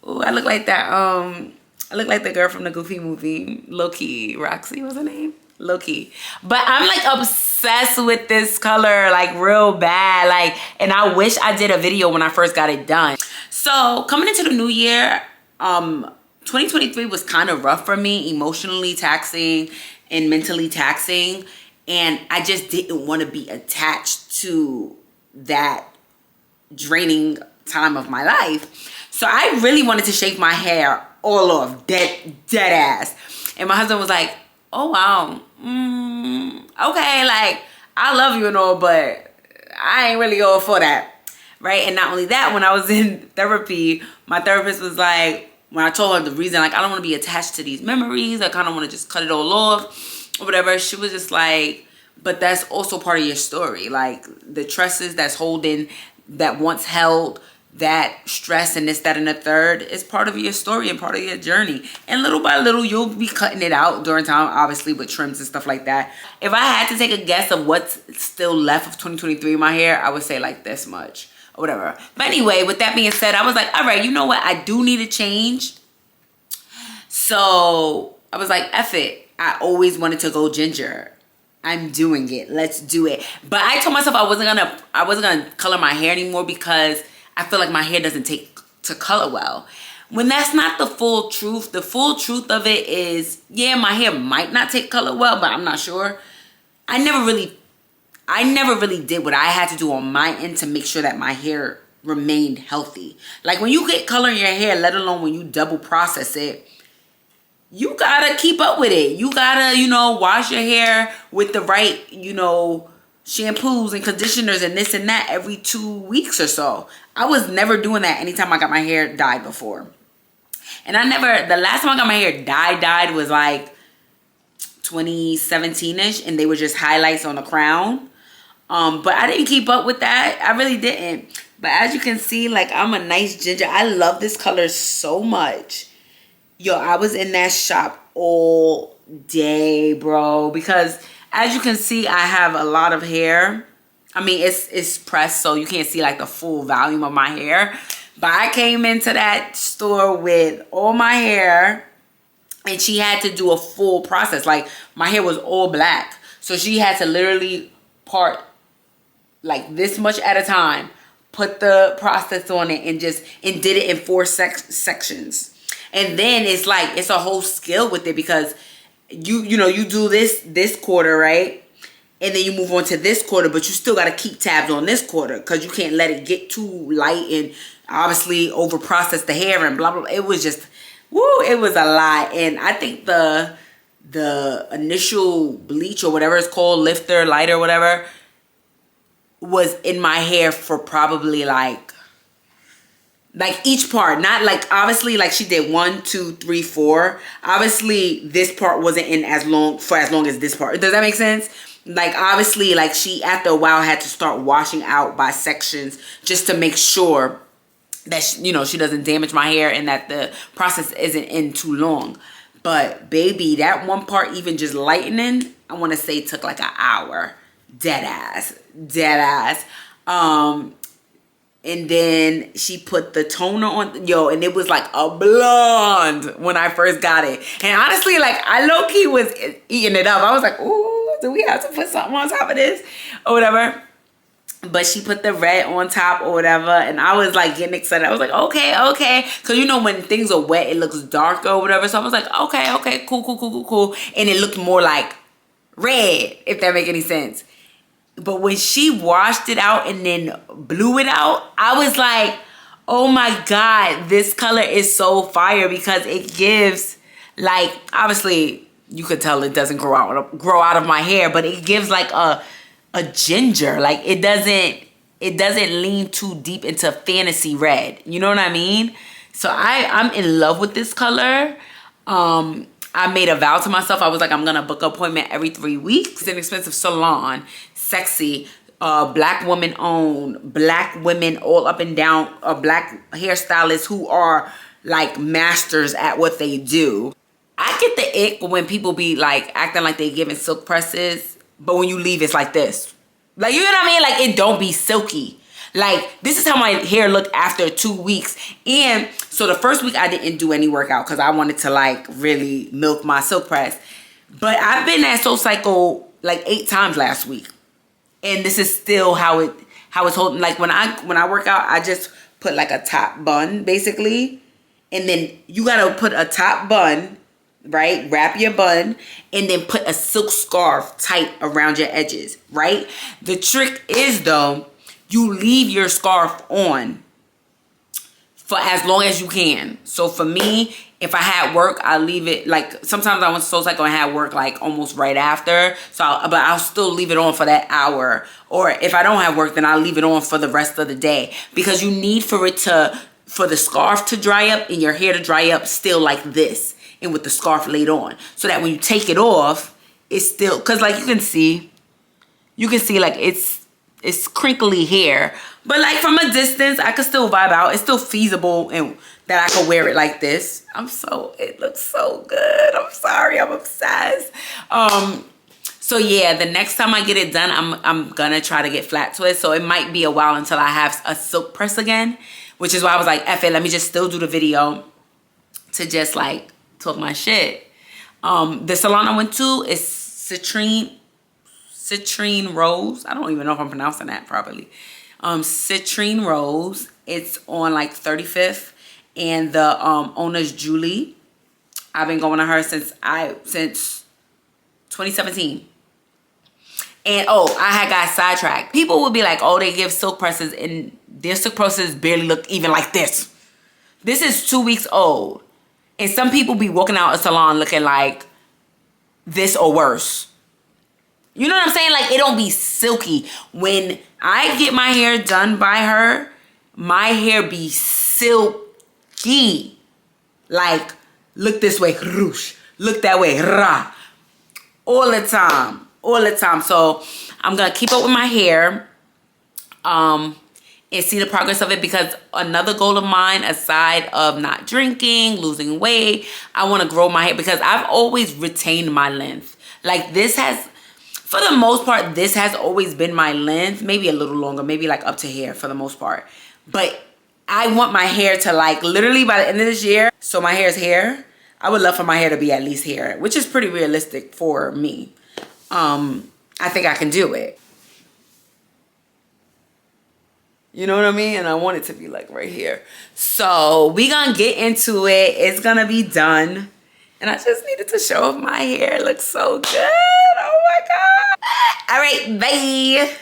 Ooh, I look like that. I look like the girl from the Goofy movie. Low-key. Roxy was her name? Low-key. But I'm like obsessed with this color, like real bad. Like, and I wish I did a video when I first got it done. So coming into the new year, 2023 was kind of rough for me, emotionally taxing and mentally taxing. And I just didn't want to be attached to that draining time of my life. So I really wanted to shave my hair all off, dead ass. And my husband was like, oh wow, okay, like I love you and all, but I ain't really all for that, right? And not only that, when I was in therapy, my therapist was like, when I told her the reason, like I don't want to be attached to these memories, I kind of want to just cut it all off or whatever, she was just like, but that's also part of your story. Like the tresses that's holding, that once held that stress and this, that, and the third is part of your story and part of your journey. And little by little, you'll be cutting it out during time, obviously with trims and stuff like that. If I had to take a guess of what's still left of 2023 in my hair, I would say like this much or whatever. But anyway, with that being said, I was like, all right, you know what? I do need a change. So I was like, F it. I always wanted to go ginger. I'm doing it. Let's do it. But I told myself I wasn't gonna color my hair anymore because I feel like my hair doesn't take to color well. When that's not the full truth. The full truth of it is, yeah, my hair might not take color well, but I'm not sure. I never really did what I had to do on my end to make sure that my hair remained healthy. Like when you get color in your hair, let alone when you double process it, you gotta keep up with it. You gotta, wash your hair with the right, shampoos and conditioners and this and that every 2 weeks or so. I was never doing that anytime I got my hair dyed before. And the last time I got my hair dyed was like 2017-ish, and they were just highlights on the crown. But I didn't keep up with that. I really didn't. But as you can see, like I'm a nice ginger. I love this color so much. Yo, I was in that shop all day, bro, because as you can see, I have a lot of hair. I mean, it's pressed, so you can't see like the full volume of my hair. But I came into that store with all my hair, and she had to do a full process. Like my hair was all black, so she had to literally part like this much at a time, put the process on it, and did it in 4 sections. And then it's like, it's a whole skill with it because you do this quarter, right? And then you move on to this quarter, but you still got to keep tabs on this quarter because you can't let it get too light and obviously over process the hair and blah, blah, blah. It was just, it was a lot. And I think the initial bleach or whatever it's called, lifter, lighter, whatever, was in my hair for probably like each part, not like obviously like she did 1, 2, 3, 4. Obviously this part wasn't in as long as this part. Does that make sense? Like obviously like she after a while had to start washing out by sections just to make sure that she doesn't damage my hair and that the process isn't in too long. But baby, that one part even just lightening, I want to say took like an hour. Dead ass. And then she put the toner on, and it was like a blonde when I first got it. And honestly, like I low-key was eating it up. I was like, ooh, do we have to put something on top of this or whatever? But she put the red on top or whatever. And I was like getting excited. I was like, okay. Because when things are wet, it looks darker or whatever. So I was like, okay, cool. And it looked more like red, if that make any sense. But when she washed it out and then blew it out, I was like, oh my God, this color is so fire because it gives like, obviously you could tell it doesn't grow out of my hair, but it gives like a ginger. Like it doesn't lean too deep into fantasy red. You know what I mean? So I'm in love with this color. I made a vow to myself. I was like, I'm gonna book an appointment every 3 weeks. It's an expensive salon, sexy, black woman owned, black women all up and down, black hairstylists who are like masters at what they do. I get the ick when people be like acting like they giving silk presses, but when you leave, it's like this. Like, you know what I mean? Like, it don't be silky. Like, this is how my hair looked after 2 weeks. And so the first week I didn't do any workout because I wanted to like really milk my silk press. But I've been at SoulCycle like 8 times last week. And this is still how it's holding. Like when I work out, I just put like a top bun basically. And then you gotta put a top bun, right? Wrap your bun and then put a silk scarf tight around your edges, right? The trick is though, you leave your scarf on for as long as you can. So for me, if I had work, I leave it like, sometimes I went to SoulCycle and had work like almost right after. But I'll still leave it on for that hour. Or if I don't have work, then I'll leave it on for the rest of the day. Because you need for the scarf to dry up and your hair to dry up still like this. And with the scarf laid on. So that when you take it off, it's still, cause like you can see like it's crinkly hair, but like from a distance I could still vibe out. It's still feasible and that I could wear it like this. It looks so good. I'm sorry, I'm obsessed. So yeah, the next time I get it done, I'm gonna try to get flat twist. So it might be a while until I have a silk press again, which is why I was like, F it, let me just still do the video to just like talk my shit. The salon I went to is Citryne Rose. I don't even know if I'm pronouncing that properly. Citryne Rose. It's on like 35th, and the owner's Julie. I've been going to her since 2017. And I had got sidetracked. People would be like, oh, they give silk presses, and their silk presses barely look even like this. This is 2 weeks old, and some people be walking out a salon looking like this or worse. You know what I'm saying? Like, it don't be silky. When I get my hair done by her, my hair be silky. Like, look this way, roosh. Look that way, rah. All the time. All the time. So, I'm going to keep up with my hair. And see the progress of it, because another goal of mine, aside of not drinking, losing weight, I want to grow my hair, because I've always retained my length. Like, this has... For the most part, this has always been my length. Maybe a little longer. Maybe like up to here for the most part. But I want my hair to like literally by the end of this year. So my hair is here. I would love for my hair to be at least here. Which is pretty realistic for me. I think I can do it. You know what I mean? And I want it to be like right here. So we gonna get into it. It's gonna be done. And I just needed to show off my hair. It looks so good. Oh my God. All right, bye.